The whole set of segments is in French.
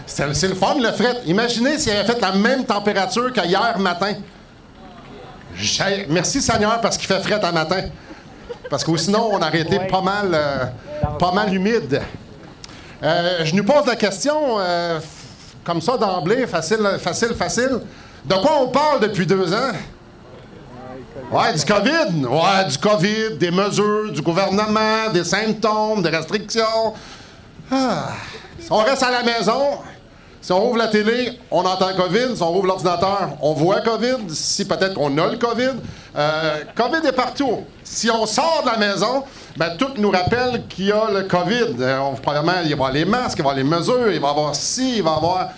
C'est le fun, le fret. Imaginez s'il avait fait la même température qu'hier matin. Merci Seigneur parce qu'il fait fret à matin. Parce que sinon, on aurait été pas mal humide. Je nous pose la question, comme ça d'emblée, facile. De quoi on parle depuis 2 ans? Ouais, du COVID. Ouais, du COVID, des mesures, du gouvernement, des symptômes, des restrictions. Si on reste à la maison, si on ouvre la télé, on entend COVID. Si on ouvre l'ordinateur, on voit COVID. Si peut-être qu'on a le COVID. COVID est partout. Si on sort de la maison, ben, tout nous rappelle qu'il y a le COVID. Probablement, il va y avoir les masques, il va y avoir les mesures, il va y avoir ci, il va y avoir...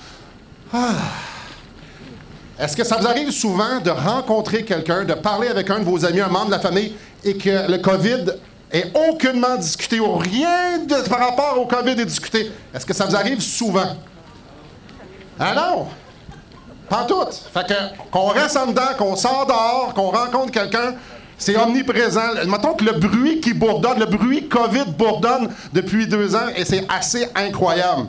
Est-ce que ça vous arrive souvent de rencontrer quelqu'un, de parler avec un de vos amis, un membre de la famille, et que le COVID est aucunement discuté ou rien par rapport au COVID est discuté? Est-ce que ça vous arrive souvent? Ah non! Pas tout. Fait que qu'on reste en dedans, qu'on sort dehors, qu'on rencontre quelqu'un, c'est omniprésent. Mettons que le bruit qui bourdonne, le bruit COVID bourdonne depuis 2 ans et c'est assez incroyable.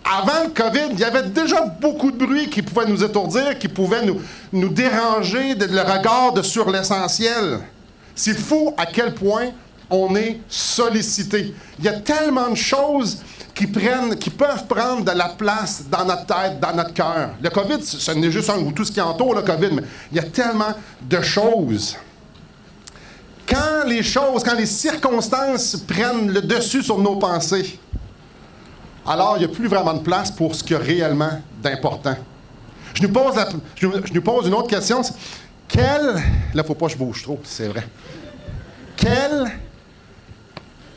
Avant le COVID, il y avait déjà beaucoup de bruit qui pouvait nous étourdir, qui pouvait nous déranger le regard sur l'essentiel. C'est fou à quel point on est sollicité. Il y a tellement de choses qui peuvent prendre de la place dans notre tête, dans notre cœur. Le COVID, ce n'est juste ou tout ce qui entoure le COVID, mais il y a tellement de choses. Quand les circonstances prennent le dessus sur nos pensées, alors il n'y a plus vraiment de place pour ce qu'il y a réellement d'important. Je nous pose une autre question. Là, il ne faut pas que je bouge trop, c'est vrai. Quelle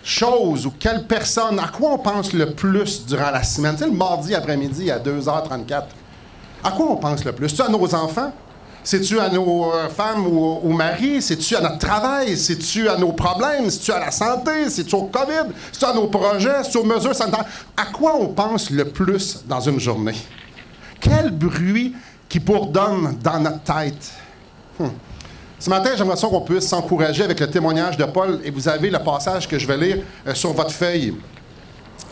chose ou quelle personne, à quoi on pense le plus durant la semaine? Tu sais, le mardi après-midi à 2h34. À quoi on pense le plus? C'est-tu à nos enfants? C'est-tu à nos femmes ou maris? C'est-tu à notre travail? C'est-tu à nos problèmes? C'est-tu à la santé? C'est-tu au COVID? C'est-tu à nos projets? C'est-tu aux mesures sanitaires? À quoi on pense le plus dans une journée? Quel bruit qui bourdonne dans notre tête? Ce matin, j'aimerais ça qu'on puisse s'encourager avec le témoignage de Paul, et vous avez le passage que je vais lire sur votre feuille.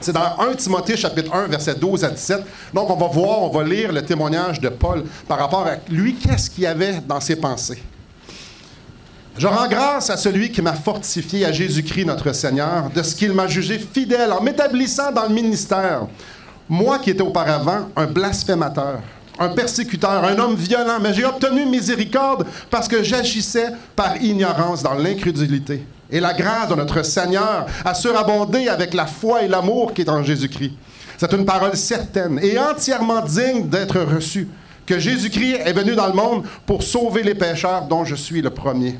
C'est dans 1 Timothée, chapitre 1, versets 12 à 17. Donc, on va lire le témoignage de Paul par rapport à lui, qu'est-ce qu'il y avait dans ses pensées. « Je rends grâce à celui qui m'a fortifié, à Jésus-Christ notre Seigneur, de ce qu'il m'a jugé fidèle en m'établissant dans le ministère. Moi qui étais auparavant un blasphémateur, un persécuteur, un homme violent, mais j'ai obtenu miséricorde parce que j'agissais par ignorance dans l'incrédulité. Et la grâce de notre Seigneur a surabondé avec la foi et l'amour qui est en Jésus-Christ. C'est une parole certaine et entièrement digne d'être reçue, que Jésus-Christ est venu dans le monde pour sauver les pécheurs dont je suis le premier.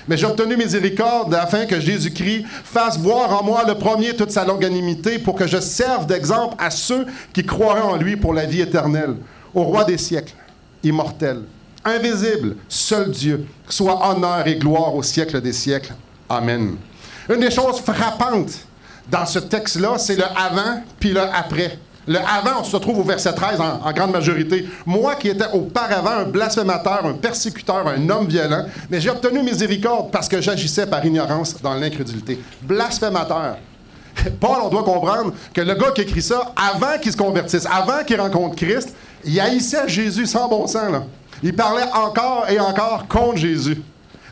Mais j'ai obtenu miséricorde afin que Jésus-Christ fasse voir en moi le premier toute sa longanimité pour que je serve d'exemple à ceux qui croiraient en lui pour la vie éternelle. Au roi des siècles, immortel, invisible, seul Dieu, soit honneur et gloire au siècle des siècles. Amen. Une des choses frappantes dans ce texte-là, c'est le avant puis le après. Le avant, on se retrouve au verset 13 en grande majorité. Moi qui étais auparavant un blasphémateur, un persécuteur, un homme violent, mais j'ai obtenu miséricorde parce que j'agissais par ignorance dans l'incrédulité. Blasphémateur. Paul, on doit comprendre que le gars qui écrit ça, avant qu'il se convertisse, avant qu'il rencontre Christ, il haïssait Jésus sans bon sens, là. Il parlait encore et encore contre Jésus.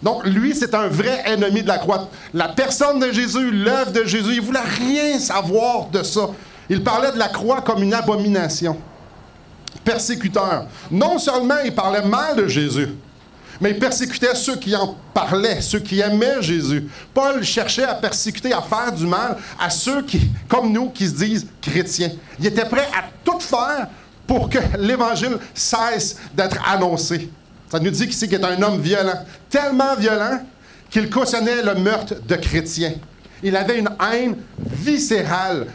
Donc, lui, c'est un vrai ennemi de la croix. La personne de Jésus, l'œuvre de Jésus, il ne voulait rien savoir de ça. Il parlait de la croix comme une abomination. Persécuteur. Non seulement il parlait mal de Jésus, mais il persécutait ceux qui en parlaient, ceux qui aimaient Jésus. Paul cherchait à persécuter, à faire du mal à ceux qui, comme nous, qui se disent chrétiens. Il était prêt à tout faire pour que l'Évangile cesse d'être annoncé. Ça nous dit qu'ici qu'il est un homme violent. Tellement violent qu'il cautionnait le meurtre de chrétiens. Il avait une haine viscérale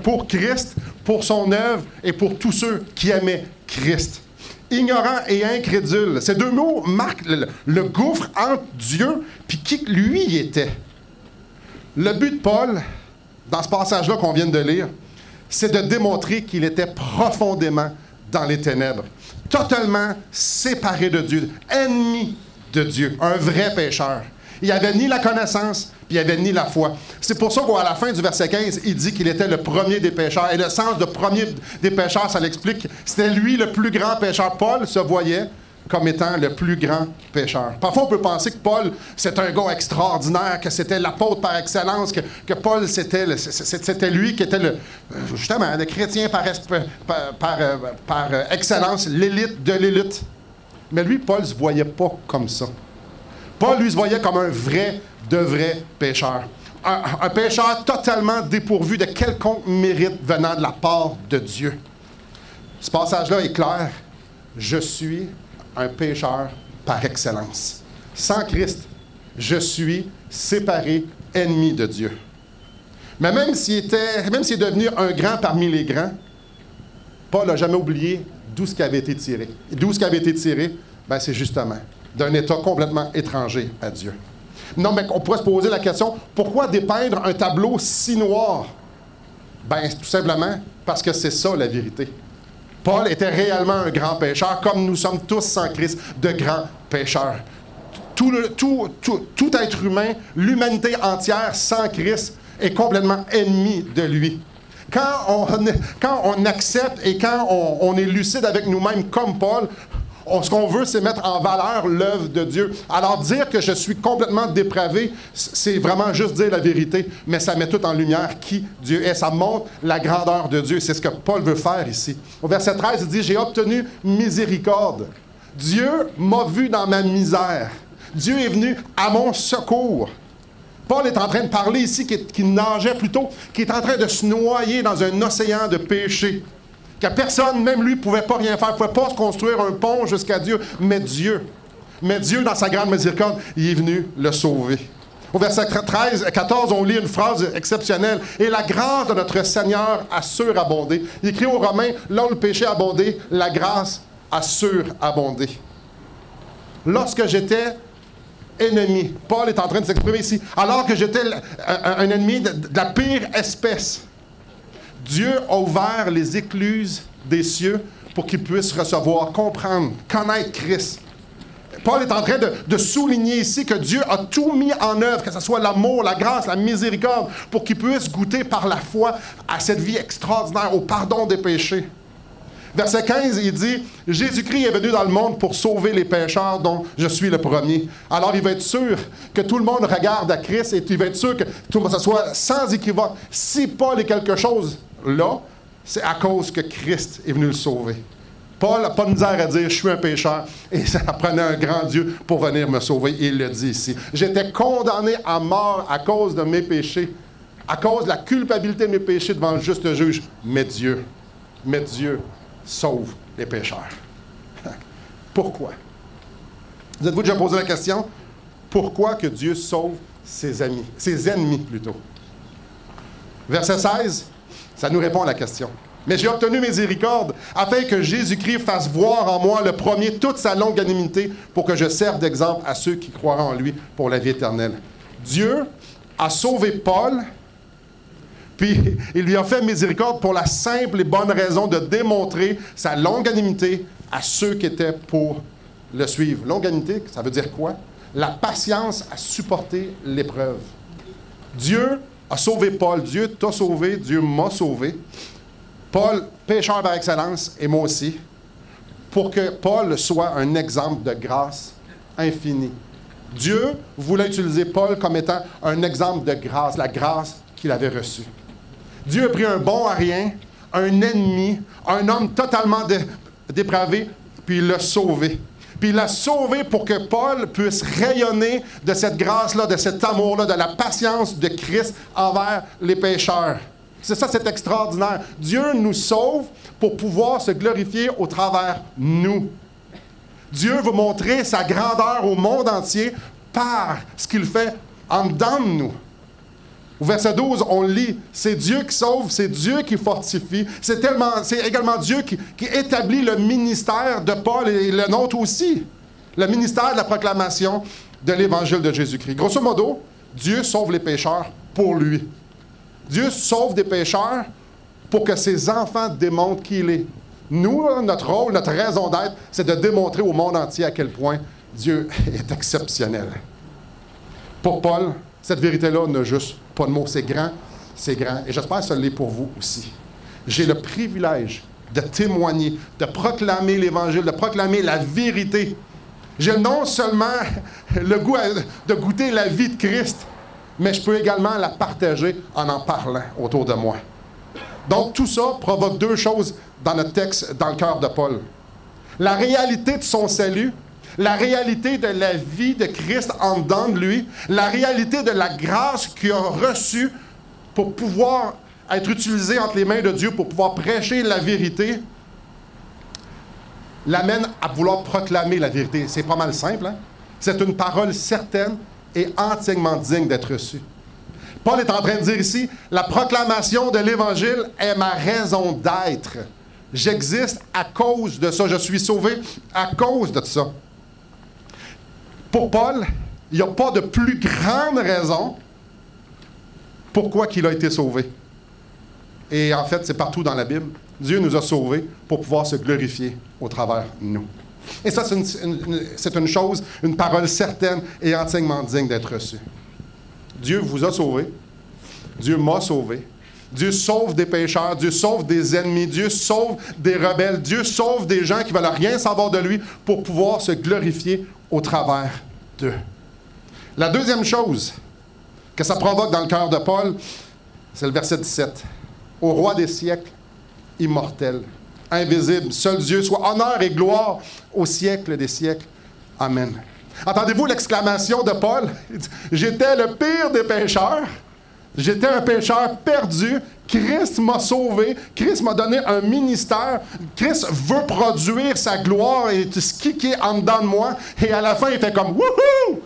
pour Christ, pour son œuvre et pour tous ceux qui aimaient Christ. Ignorant et incrédule. Ces deux mots marquent le gouffre entre Dieu et qui lui il était. Le but de Paul, dans ce passage-là qu'on vient de lire, c'est de démontrer qu'il était profondément dans les ténèbres, totalement séparé de Dieu, ennemi de Dieu, un vrai pécheur. Il n'avait ni la connaissance, puis il avait ni la foi. C'est pour ça qu'à la fin du verset 15, il dit qu'il était le premier des pécheurs. Et le sens de premier des pécheurs, ça l'explique. C'était lui le plus grand pécheur. Paul se voyait comme étant le plus grand pécheur. Parfois, on peut penser que Paul, c'est un gars extraordinaire, que c'était l'apôtre par excellence, que Paul, c'était lui qui était justement le chrétien par excellence, l'élite de l'élite. Mais lui, Paul ne se voyait pas comme ça. Paul, lui, se voyait comme un vrai pécheur. Un pécheur totalement dépourvu de quelconque mérite venant de la part de Dieu. Ce passage-là est clair. Je suis un pécheur par excellence. Sans Christ, je suis séparé, ennemi de Dieu. Mais même s'il est devenu un grand parmi les grands, Paul n'a jamais oublié d'où ce qui avait été tiré. Et d'où ce qui avait été tiré, ben, c'est justement d'un état complètement étranger à Dieu. Non, mais on pourrait se poser la question, pourquoi dépeindre un tableau si noir? Ben, tout simplement parce que c'est ça la vérité. Paul était réellement un grand pécheur, comme nous sommes tous sans Christ, de grands pécheurs. Tout être humain, l'humanité entière sans Christ, est complètement ennemi de lui. Quand on accepte et quand on est lucide avec nous-mêmes comme Paul, ce qu'on veut, c'est mettre en valeur l'œuvre de Dieu. Alors, dire que je suis complètement dépravé, c'est vraiment juste dire la vérité, mais ça met tout en lumière qui Dieu est. Ça montre la grandeur de Dieu. C'est ce que Paul veut faire ici. Au verset 13, il dit « J'ai obtenu miséricorde. Dieu m'a vu dans ma misère. Dieu est venu à mon secours. » Paul est en train de parler ici, qui nageait plutôt, qui est en train de se noyer dans un océan de péché. Que personne, même lui, ne pouvait pas rien faire, ne pouvait pas se construire un pont jusqu'à Dieu. Mais Dieu, dans sa grande miséricorde, il est venu le sauver. Au verset 14, on lit une phrase exceptionnelle. « Et la grâce de notre Seigneur a surabondé. » Il écrit aux Romains, là où le péché a abondé, la grâce a surabondé. Lorsque j'étais ennemi, Paul est en train de s'exprimer ici, alors que j'étais un ennemi de la pire espèce, Dieu a ouvert les écluses des cieux pour qu'ils puissent recevoir, comprendre, connaître Christ. Paul est en train de souligner ici que Dieu a tout mis en œuvre, que ce soit l'amour, la grâce, la miséricorde, pour qu'ils puissent goûter par la foi à cette vie extraordinaire, au pardon des péchés. Verset 15, il dit « Jésus-Christ est venu dans le monde pour sauver les pécheurs dont je suis le premier. » Alors, il va être sûr que tout le monde regarde à Christ et il va être sûr que tout le monde, ça soit sans équivoque. Si Paul est quelque chose là, c'est à cause que Christ est venu le sauver. Paul n'a pas de misère à dire « Je suis un pécheur » et ça prenait un grand Dieu pour venir me sauver. Il le dit ici. J'étais condamné à mort à cause de mes péchés, à cause de la culpabilité de mes péchés devant le juste juge. Mais Dieu sauve les pécheurs. Pourquoi? Vous êtes-vous déjà posé la question? Pourquoi que Dieu sauve ses ennemis plutôt? Verset 16, ça nous répond à la question. « Mais j'ai obtenu miséricorde, afin que Jésus-Christ fasse voir en moi le premier toute sa longanimité, pour que je serve d'exemple à ceux qui croiront en lui pour la vie éternelle. » Dieu a sauvé Paul, puis il lui a fait miséricorde pour la simple et bonne raison de démontrer sa longanimité à ceux qui étaient pour le suivre. Longanimité, ça veut dire quoi? La patience à supporter l'épreuve. Dieu a sauvé Paul, Dieu t'a sauvé, Dieu m'a sauvé. Paul, pécheur par excellence, et moi aussi, pour que Paul soit un exemple de grâce infinie. Dieu voulait utiliser Paul comme étant un exemple de grâce, la grâce qu'il avait reçue. Dieu a pris un bon à rien, un ennemi, un homme totalement dépravé, puis il l'a sauvé. Puis il l'a sauvé pour que Paul puisse rayonner de cette grâce-là, de cet amour-là, de la patience de Christ envers les pécheurs. C'est ça, c'est extraordinaire. Dieu nous sauve pour pouvoir se glorifier au travers nous. Dieu veut montrer sa grandeur au monde entier par ce qu'il fait en dedans de nous. Au verset 12, on lit, c'est Dieu qui sauve, c'est Dieu qui fortifie. C'est également Dieu qui établit le ministère de Paul et le nôtre aussi. Le ministère de la proclamation de l'Évangile de Jésus-Christ. Grosso modo, Dieu sauve les pécheurs pour lui. Dieu sauve des pécheurs pour que ses enfants démontrent qui il est. Nous, notre rôle, notre raison d'être, c'est de démontrer au monde entier à quel point Dieu est exceptionnel. Pour Paul, Cette vérité-là n'a juste pas de mots. C'est grand, c'est grand. Et j'espère que ça l'est pour vous aussi. J'ai le privilège de témoigner, de proclamer l'Évangile, de proclamer la vérité. J'ai non seulement le goût de goûter la vie de Christ, mais je peux également la partager en parlant autour de moi. Donc, tout ça provoque deux choses dans notre texte, dans le cœur de Paul. La réalité de son salut, la réalité de la vie de Christ en dedans de lui, la réalité de la grâce qu'il a reçue pour pouvoir être utilisée entre les mains de Dieu, pour pouvoir prêcher la vérité, l'amène à vouloir proclamer la vérité. C'est pas mal simple, hein? C'est une parole certaine et entièrement digne d'être reçue. Paul est en train de dire ici, la proclamation de l'Évangile est ma raison d'être. J'existe à cause de ça. Je suis sauvé à cause de ça. Pour Paul, il n'y a pas de plus grande raison pourquoi il a été sauvé. Et en fait, c'est partout dans la Bible. Dieu nous a sauvés pour pouvoir se glorifier au travers de nous. Et ça, c'est une chose, une parole certaine et entièrement digne d'être reçue. Dieu vous a sauvés. Dieu m'a sauvé. Dieu sauve des pécheurs. Dieu sauve des ennemis. Dieu sauve des rebelles. Dieu sauve des gens qui ne veulent rien savoir de lui pour pouvoir se glorifier au travers d'eux. La deuxième chose que ça provoque dans le cœur de Paul, c'est le verset 17. Au roi des siècles, immortel, invisible, seul Dieu, soit honneur et gloire au siècle des siècles. Amen. Entendez-vous l'exclamation de Paul? J'étais le pire des pécheurs. J'étais un pécheur perdu. Christ m'a sauvé. Christ m'a donné un ministère. Christ veut produire sa gloire et ce qui est en dedans de moi. Et à la fin, il fait comme « Wouhou!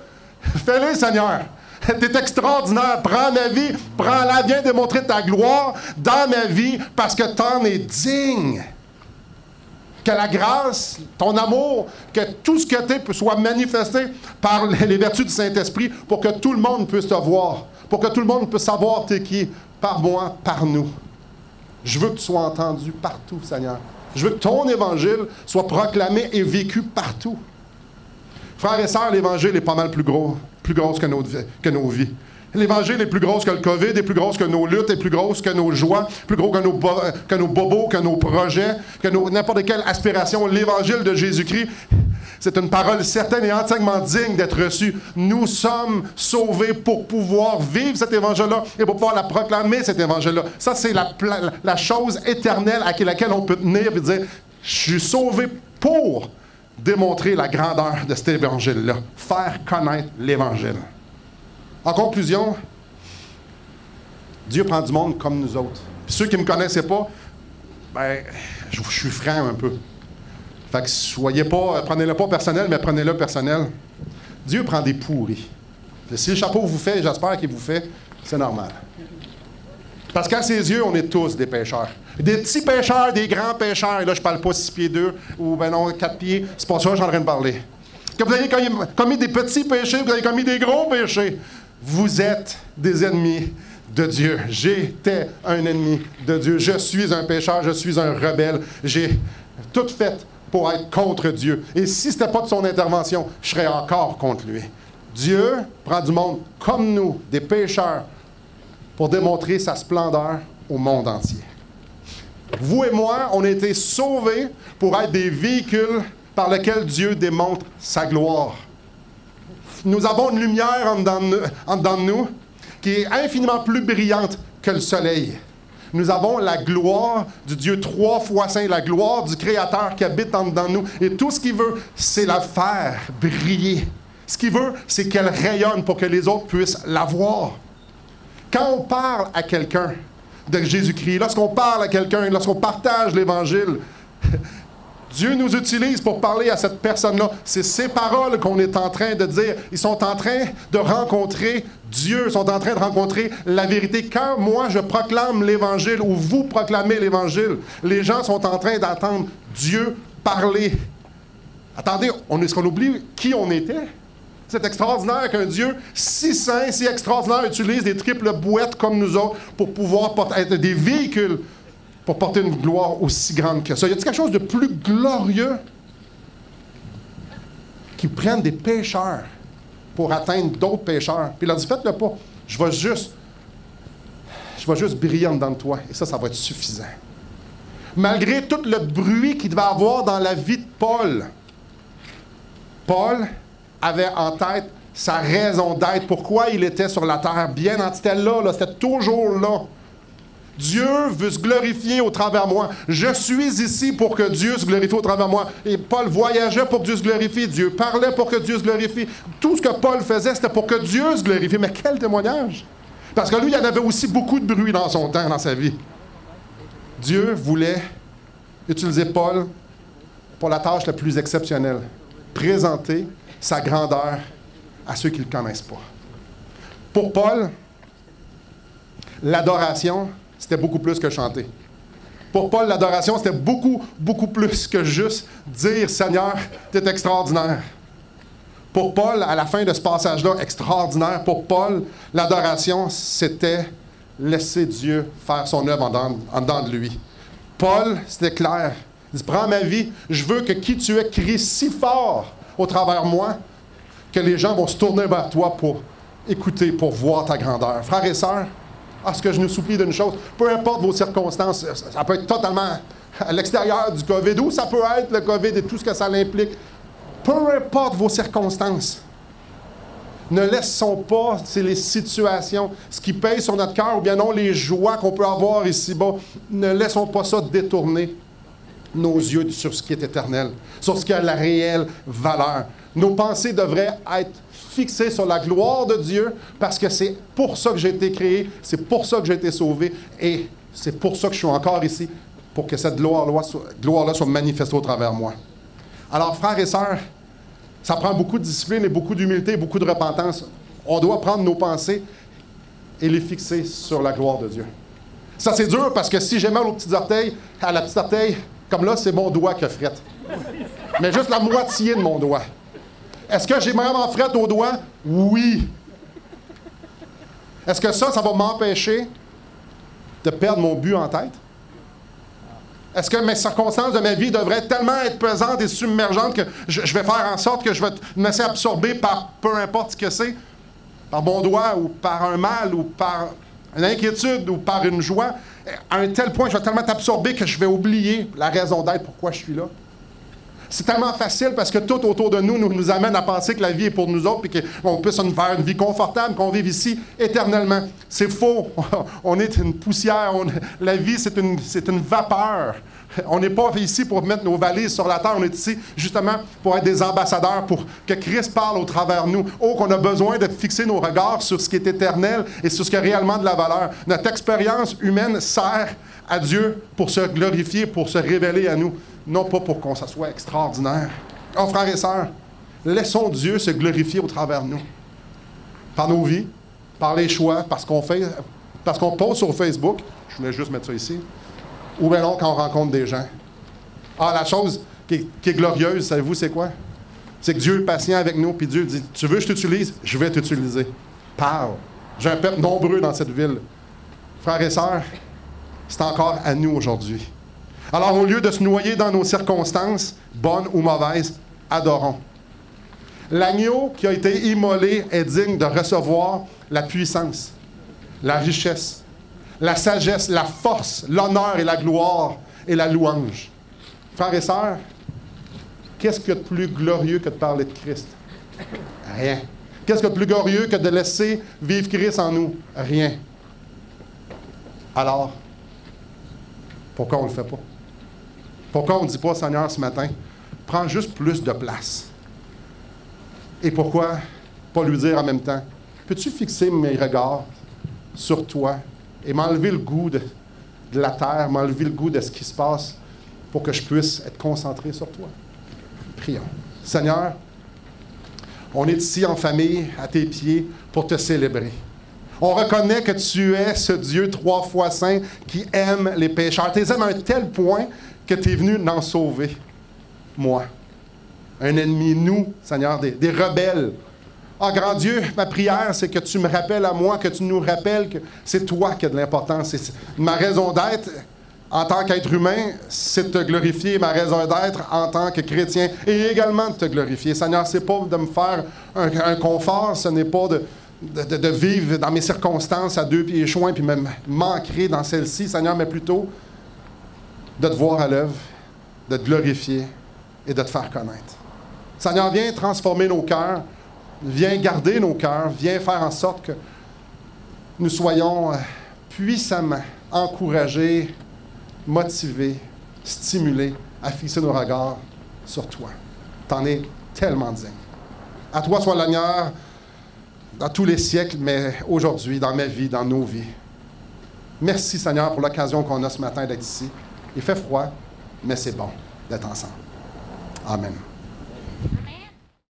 Fais-le, Seigneur! T'es extraordinaire. Prends ma vie. Prends-la. Viens démontrer ta gloire dans ma vie parce que t'en es digne. » Que la grâce, ton amour, que tout ce que tu es soit manifesté par les vertus du Saint-Esprit pour que tout le monde puisse te voir, pour que tout le monde puisse savoir t'es qui, par moi, par nous. Je veux que tu sois entendu partout, Seigneur. Je veux que ton Évangile soit proclamé et vécu partout. Frères et sœurs, l'Évangile est pas mal plus gros que nos vies. L'Évangile est plus grosse que le COVID, est plus grosse que nos luttes, est plus grosse que nos joies, plus gros que nos bobos, que nos projets, que n'importe quelle aspiration. L'Évangile de Jésus-Christ, c'est une parole certaine et entièrement digne d'être reçue. Nous sommes sauvés pour pouvoir vivre cet Évangile-là et pour pouvoir la proclamer, cet Évangile-là. Ça, c'est la chose éternelle à laquelle on peut tenir et dire, je suis sauvé pour démontrer la grandeur de cet Évangile-là, faire connaître l'Évangile. En conclusion, Dieu prend du monde comme nous autres. Puis ceux qui ne me connaissaient pas, ben, je suis franc un peu. Fait que prenez-le pas personnel, mais prenez-le personnel. Dieu prend des pourris. Et si le chapeau vous fait, j'espère qu'il vous fait, c'est normal. Parce qu'à ses yeux, on est tous des pécheurs. Des petits pécheurs, des grands pécheurs. Et là, je parle pas 6 pieds 2 ou ben non, 4 pieds. C'est pas ça que j'en train de parler. Que vous ayez commis des petits péchés, vous avez commis des gros péchés. Vous êtes des ennemis de Dieu. J'étais un ennemi de Dieu. Je suis un pécheur, je suis un rebelle. J'ai tout fait pour être contre Dieu. Et si ce n'était pas de son intervention, je serais encore contre lui. Dieu prend du monde comme nous, des pécheurs, pour démontrer sa splendeur au monde entier. Vous et moi, on a été sauvés pour être des véhicules par lesquels Dieu démontre sa gloire. Nous avons une lumière en dedans de nous qui est infiniment plus brillante que le soleil. Nous avons la gloire du Dieu 3 fois saint, la gloire du Créateur qui habite en dedans de nous. Et tout ce qu'il veut, c'est la faire briller. Ce qu'il veut, c'est qu'elle rayonne pour que les autres puissent la voir. Quand on parle à quelqu'un de Jésus-Christ, lorsqu'on parle à quelqu'un, lorsqu'on partage l'Évangile, Dieu nous utilise pour parler à cette personne-là. C'est ces paroles qu'on est en train de dire. Ils sont en train de rencontrer Dieu, ils sont en train de rencontrer la vérité. Quand moi, je proclame l'Évangile ou vous proclamez l'Évangile, les gens sont en train d'entendre Dieu parler. Attendez, est-ce qu'on oublie qui on était? C'est extraordinaire qu'un Dieu si saint, si extraordinaire utilise des triples boîtes comme nous autres pour pouvoir être des véhicules pour porter une gloire aussi grande que ça. Y a-t-il quelque chose de plus glorieux qui prennent des pécheurs pour atteindre d'autres pécheurs. Puis il a dit, faites-le pas. Je vais juste briller en dedans de toi. Et ça va être suffisant. Malgré tout le bruit qu'il devait avoir dans la vie de Paul, Paul avait en tête sa raison d'être, pourquoi il était sur la terre. Bien, c'était là, c'était toujours là. Dieu veut se glorifier au travers de moi. Je suis ici pour que Dieu se glorifie au travers de moi. Et Paul voyageait pour que Dieu se glorifie. Dieu parlait pour que Dieu se glorifie. Tout ce que Paul faisait, c'était pour que Dieu se glorifie. Mais quel témoignage! Parce que lui, il y en avait aussi beaucoup de bruit dans son temps, dans sa vie. Dieu voulait utiliser Paul pour la tâche la plus exceptionnelle. Présenter sa grandeur à ceux qui ne le connaissent pas. Pour Paul, l'adoration, c'était beaucoup plus que chanter. Pour Paul, l'adoration, c'était beaucoup, beaucoup plus que juste dire « Seigneur, tu es extraordinaire ». Pour Paul, à la fin de ce passage-là, extraordinaire, pour Paul, l'adoration, c'était laisser Dieu faire son œuvre en dedans de lui. Paul, c'était clair. Il dit « Prends ma vie, je veux que qui tu es crie si fort au travers de moi que les gens vont se tourner vers toi pour écouter, pour voir ta grandeur. » Frères et sœurs, ce que je nous supplie d'une chose, peu importe vos circonstances, ça peut être totalement à l'extérieur du COVID, ou ça peut être le COVID et tout ce que ça implique. Peu importe vos circonstances, ne laissons pas, c'est les situations, ce qui pèse sur notre cœur, ou bien non, les joies qu'on peut avoir ici-bas, ne laissons pas ça détourner nos yeux sur ce qui est éternel, sur ce qui a la réelle valeur. Nos pensées devraient être fixées sur la gloire de Dieu, parce que c'est pour ça que j'ai été créé, c'est pour ça que j'ai été sauvé, et c'est pour ça que je suis encore ici, pour que cette gloire-là soit manifestée au travers de moi. Alors, frères et sœurs, ça prend beaucoup de discipline et beaucoup d'humilité, beaucoup de repentance. On doit prendre nos pensées et les fixer sur la gloire de Dieu. Ça, c'est dur, parce que si j'ai mal aux petits orteils, à la petite orteil, comme là, c'est mon doigt qui frette. Mais juste la moitié de mon doigt. Est-ce que j'ai vraiment frette au doigt? Oui. Est-ce que ça va m'empêcher de perdre mon but en tête? Est-ce que mes circonstances de ma vie devraient tellement être pesantes et submergentes que je vais faire en sorte que je vais me laisser absorber par peu importe ce que c'est, par mon doigt ou par un mal ou par une inquiétude ou par une joie, à un tel point, je vais tellement être absorbé que je vais oublier la raison d'être, pourquoi je suis là. C'est tellement facile parce que tout autour de nous amène à penser que la vie est pour nous autres et qu'on puisse faire une vie confortable, qu'on vive ici éternellement. C'est faux. On est une poussière. La vie, c'est une vapeur. On n'est pas ici pour mettre nos valises sur la terre. On est ici justement pour être des ambassadeurs, pour que Christ parle au travers de nous. Oh, qu'on a besoin de fixer nos regards sur ce qui est éternel et sur ce qui a réellement de la valeur. Notre expérience humaine sert à Dieu pour se glorifier, pour se révéler à nous. Non pas pour qu'on soit extraordinaire. Oh, frères et sœurs, laissons Dieu se glorifier au travers de nous. Par nos vies, par les choix, parce qu'on poste sur Facebook. Je voulais juste mettre ça ici. Ou bien non, quand on rencontre des gens. La chose qui est glorieuse, savez-vous, c'est quoi? C'est que Dieu est patient avec nous, puis Dieu dit, tu veux que je t'utilise? Je vais t'utiliser. Parle. J'ai un peuple nombreux dans cette ville. Frères et sœurs, c'est encore à nous aujourd'hui. Alors, au lieu de se noyer dans nos circonstances, bonnes ou mauvaises, adorons. L'agneau qui a été immolé est digne de recevoir la puissance, la richesse, la sagesse, la force, l'honneur et la gloire et la louange. Frères et sœurs, qu'est-ce qu'il y a de plus glorieux que de parler de Christ? Rien. Qu'est-ce qu'il y a de plus glorieux que de laisser vivre Christ en nous? Rien. Alors, pourquoi on ne le fait pas? Pourquoi on ne dit pas, Seigneur, ce matin, prends juste plus de place? Et pourquoi pas lui dire en même temps, peux-tu fixer mes regards sur toi et m'enlever le goût de la terre, m'enlever le goût de ce qui se passe pour que je puisse être concentré sur toi? Prions. Seigneur, on est ici en famille, à tes pieds, pour te célébrer. On reconnaît que tu es ce Dieu 3 fois saint qui aime les pécheurs. Tu les aimes à un tel point que tu es venu d'en sauver, moi. Un ennemi, nous, Seigneur, des rebelles. Grand Dieu, ma prière, c'est que tu me rappelles à moi, que tu nous rappelles que c'est toi qui as de l'importance. C'est ma raison d'être, en tant qu'être humain, c'est de te glorifier, ma raison d'être en tant que chrétien, et également de te glorifier. Seigneur, c'est pas de me faire un confort, ce n'est pas de vivre dans mes circonstances à 2 pieds joints puis me m'ancrer dans celle-ci, Seigneur, mais plutôt de te voir à l'œuvre, de te glorifier et de te faire connaître. Seigneur, viens transformer nos cœurs, viens garder nos cœurs, viens faire en sorte que nous soyons puissamment encouragés, motivés, stimulés à fixer nos regards sur toi. T'en es tellement digne. À toi soit l'honneur dans tous les siècles, mais aujourd'hui, dans ma vie, dans nos vies. Merci, Seigneur, pour l'occasion qu'on a ce matin d'être ici. Il fait froid, mais c'est bon d'être ensemble. Amen.